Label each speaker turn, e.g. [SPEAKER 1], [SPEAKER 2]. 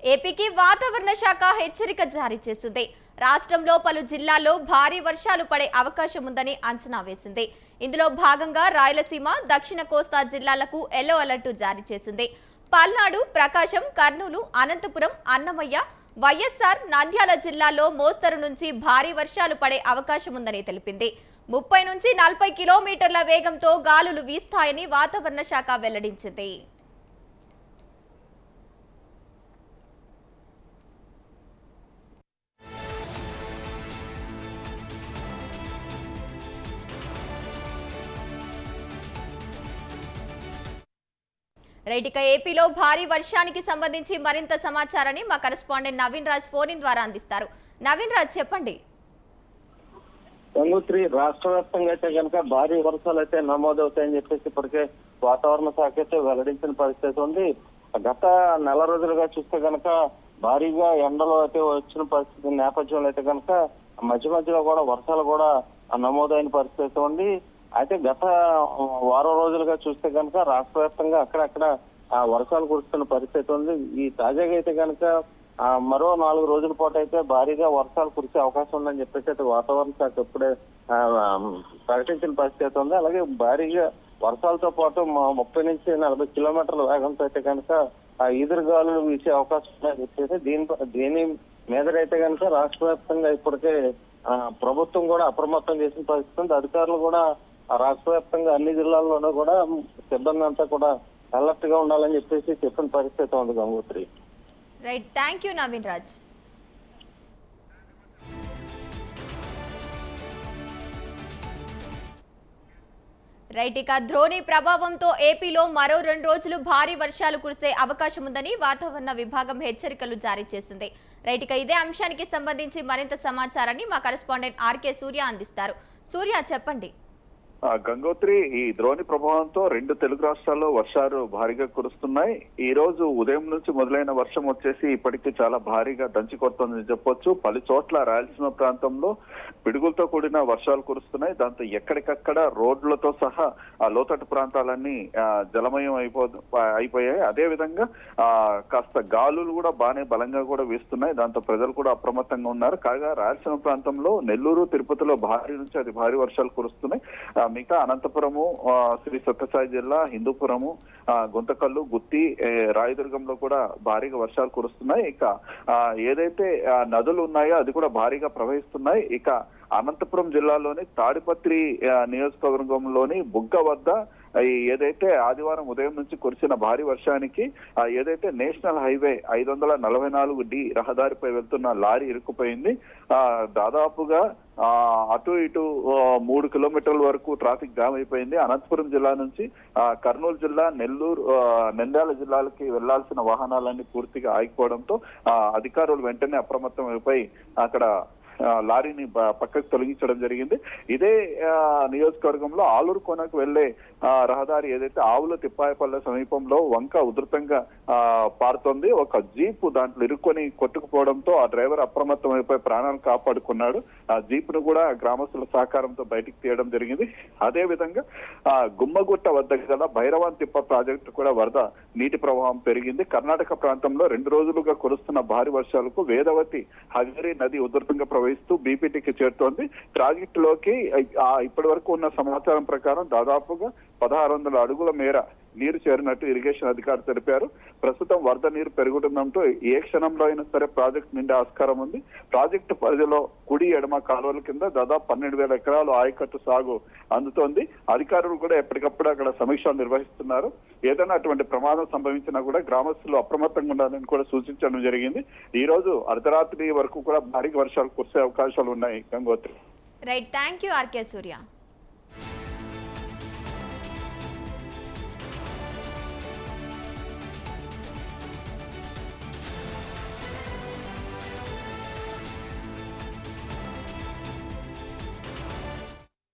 [SPEAKER 1] ఏపీకి వాతావరణ శాఖ హెచ్చరిక జారీ చేసింది. రాష్ట్రంలో పలు జిల్లాల్లో భారీ వర్షాలు పడే అవకాశం ఉందని అంచనా వేసింది. ఇందులో భాగంగా రాయలసీమ, దక్షిణ కోస్తా జిల్లాలకు ఎల్లో అలర్ట్ జారీ చేసింది. పల్నాడు, ప్రకాశం, కర్నూలు, అనంతపురం, అన్నమయ్య, వైఎస్ఆర్, నంద్యాల జిల్లాల్లో మోస్తరు నుంచి భారీ వర్షాలు పడే అవకాశం ఉందని తెలిపింది. 30 నుంచి 40 కిలోమీటర్ల వేగంతో గాలులు వీస్తాయని వాతావరణ శాఖ వెల్లడించింది. రైట్, ఏపీలో భారీ వర్షానికి సంబంధించి మరింత సమాచారాన్ని మా correspondent Naveen Raj phone in ద్వారా అందిస్తారు. నవీన్ రాజ్, చెప్పండి.
[SPEAKER 2] గంగోత్రి, రాష్ట్ర వ్యాప్తంగా అయితే కనుక భారీ వర్షాలు అయితే నమోదవుతాయని చెప్పేసి ఇప్పటికే వాతావరణ శాఖ అయితే వెల్లడించిన పరిస్థితి ఉంది. గత నెల రోజులుగా చూస్తే కనుక భారీగా ఎండలు అయితే వచ్చిన పరిస్థితి నేపథ్యంలో అయితే కనుక మధ్య మధ్యలో కూడా వర్షాలు కూడా నమోదైన పరిస్థితి ఉంది. అయితే గత వారం రోజులుగా చూస్తే కనుక రాష్ట్ర వ్యాప్తంగా అక్కడక్కడ వర్షాలు కురుస్తున్న పరిస్థితి ఉంది. ఈ తాజాగా అయితే కనుక మరో 4 రోజుల పాటు అయితే భారీగా వర్షాలు కురిసే అవకాశం ఉందని చెప్పేసి అయితే వాతావరణ శాఖ ఇప్పుడే ప్రకటించిన పరిస్థితి ఉంది. అలాగే భారీగా వర్షాలతో పాటు 30 నుంచి 40 కిలోమీటర్ల వేగంతో అయితే కనుక ఈదురుగాలులు వీసే అవకాశం ఉందని చెప్పేసి దీని మీదైతే కనుక రాష్ట్ర వ్యాప్తంగా ఇప్పటికే ప్రభుత్వం కూడా అప్రమత్తం చేసిన పరిస్థితి ఉంది. అధికారులు కూడా రాష్ట్ర వ్యాప్తంగా అన్ని జిల్లాల్లోనూ కూడా సిబ్బంది అంతా కూడా అలర్ట్ గా ఉండాలని చెప్పేసి చెప్పిన పరిస్థితి ఉంది. Gangotri,
[SPEAKER 1] right, thank you Naveen Raj. Right, ఇక ద్రోణి ప్రభావంతో ఏపీలో మరో 2 రోజులు భారీ వర్షాలు కురిసే అవకాశం ఉందని వాతావరణ విభాగం హెచ్చరికలు జారీ చేసింది. రైట్, ఇక ఇదే అంశానికి సంబంధించి మరింత సమాచారాన్ని మా కరెస్పాండెంట్ ఆర్కే సూర్య అందిస్తారు. సూర్య, చెప్పండి.
[SPEAKER 3] గంగోత్రి, ఈ ద్రోణి ప్రభావంతో 2 తెలుగు రాష్ట్రాల్లో వర్షాలు భారీగా కురుస్తున్నాయి. ఈ రోజు ఉదయం నుంచి మొదలైన వర్షం వచ్చేసి ఇప్పటికీ చాలా భారీగా దంచి కొడుతుందని చెప్పొచ్చు. పలు చోట్ల రాయలసీమ ప్రాంతంలో పిడుగులతో కూడిన వర్షాలు కురుస్తున్నాయి. దాంతో ఎక్కడికక్కడ రోడ్లతో సహా ఆ లోతట్టు ప్రాంతాలన్నీ జలమయం అయిపోయాయి. అదే విధంగా కాస్త గాలులు కూడా బాగానే బలంగా కూడా వీస్తున్నాయి. దాంతో ప్రజలు కూడా అప్రమత్తంగా ఉన్నారు. కాగా రాయలసీమ ప్రాంతంలో నెల్లూరు, తిరుపతిలో భారీ నుంచి అతి భారీ వర్షాలు కురుస్తున్నాయి. మిగతా అనంతపురము, శ్రీ సత్యసాయి జిల్లా, హిందూపురము, గుంతకల్లు, గుత్తి, రాయదుర్గంలో కూడా భారీగా వర్షాలు కురుస్తున్నాయి. ఇక ఏదైతే నదులు ఉన్నాయో అది కూడా భారీగా ప్రవహిస్తున్నాయి. ఇక అనంతపురం జిల్లాలోని తాడిపత్రి నియోజకవర్గంలోని బుగ్గ వద్ద ఏదైతే ఆదివారం ఉదయం నుంచి కురిసిన భారీ వర్షానికి ఏదైతే నేషనల్ హైవే 544D రహదారిపై వెళ్తున్న లారీ ఇరుక్కుపోయింది. దాదాపుగా అటు ఇటు 3 కిలోమీటర్ల వరకు ట్రాఫిక్ జామ్ అయిపోయింది. అనంతపురం జిల్లా నుంచి కర్నూలు జిల్లా, నెల్లూరు, నంద్యాల జిల్లాలకి వెళ్లాల్సిన వాహనాలన్నీ పూర్తిగా ఆగిపోవడంతో అధికారులు వెంటనే అప్రమత్తం అయిపోయి అక్కడ లారీని పక్కకు తొలగించడం జరిగింది. ఇదే నియోజకవర్గంలో ఆలూరు కోనకు వెళ్లే రహదారి ఏదైతే ఆవుల తిప్పాయపల్లె సమీపంలో వంక ఉధృతంగా పారుతోంది. ఒక జీపు దాంట్లో ఇరుక్కొని కొట్టుకుపోవడంతో ఆ డ్రైవర్ అప్రమత్తం అయిపోయి ప్రాణాలు కాపాడుకున్నాడు. ఆ జీప్ ను కూడా గ్రామస్తుల సహకారంతో బయటికి తీయడం జరిగింది. అదే విధంగా గుమ్మగుట్ట వద్ద గల భైరవాన్ తిప్ప ప్రాజెక్టు కూడా వరద నీటి ప్రవాహం పెరిగింది. కర్ణాటక ప్రాంతంలో 2 రోజులుగా కురుస్తున్న భారీ వర్షాలకు వేదవతి హగరి నది ఉధృతంగా ప్రవహిస్తూ బీపీటీకి చేరుతోంది. ప్రాజెక్టులోకి ఇప్పటి వరకు ఉన్న సమాచారం ప్రకారం దాదాపుగా 1600 అడుగుల మేర నీరు చేరినట్టు ఇరిగేషన్ అధికారులు తెలిపారు. ప్రస్తుతం వరద నీరు పెరుగుతుందంటూ ఏ క్షణంలో అయినా సరే ప్రాజెక్టు నిండే ఆస్కారం ఉంది. ప్రాజెక్టు పరిధిలో కుడి ఎడమ కాలువల కింద దాదాపు 12,000 ఎకరాలు ఆయకట్టు సాగు అందుతోంది. అధికారులు కూడా ఎప్పటికప్పుడు అక్కడ సమీక్షలు నిర్వహిస్తున్నారు. ఏదైనా అటువంటి ప్రమాదం సంభవించినా కూడా గ్రామస్తులు అప్రమత్తంగా ఉండాలని కూడా సూచించడం జరిగింది. ఈ రోజు అర్ధరాత్రి వరకు కూడా భారీ వర్షాలు కురిసే అవకాశాలు ఉన్నాయి. Gangotri,
[SPEAKER 1] right, thank you R K Surya.